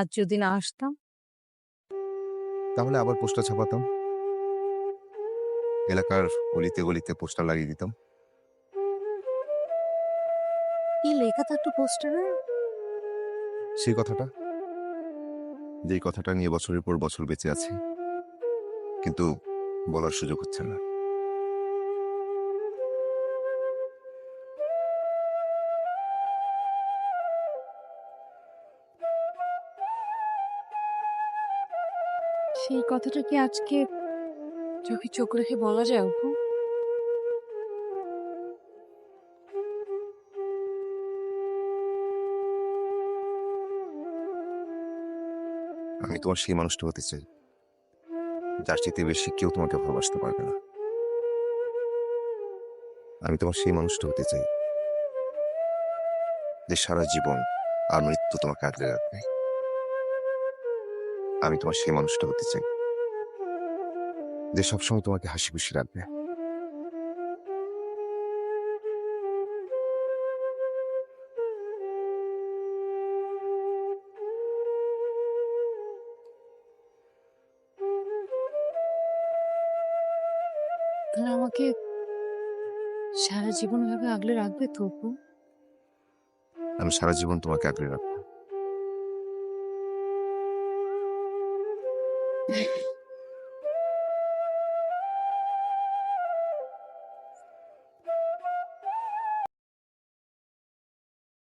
আর যদি না আসতাম? তাহলে আবার পোস্টার ছাপাতাম, এলাকার গলিতে গলিতে পোস্টার লাগিয়ে দিতাম। কি লেখা থাকতো পোস্টারে? সেই কথাটা, যেই কথাটা নিয়ে বছরের পর বছর বেঁচে আছি, কিন্তু বলার সুযোগ হচ্ছে না। সেই কথাটা কি আজকে চোখে চোখ রেখে বলা যায় অপু? আমি তোমার সেই মানুষটা হতে চাই, যার চাইতে বেশি কেউ তোমাকে ভালোবাসতে পারবে না। আমি তোমার সেই মানুষটা হতে চাই, যে সারা জীবন আর মৃত্যু তোমাকে আগলে রাখবে। আমি তোমার সেই মানুষটা হতে চাই, যে সবসময় তোমাকে হাসি খুশি রাখবে। তাহলে আমাকে সারা জীবন এভাবে আগলে রাখবে তো অপু? আমি সারা জীবন তোমাকে আগলে রাখবো।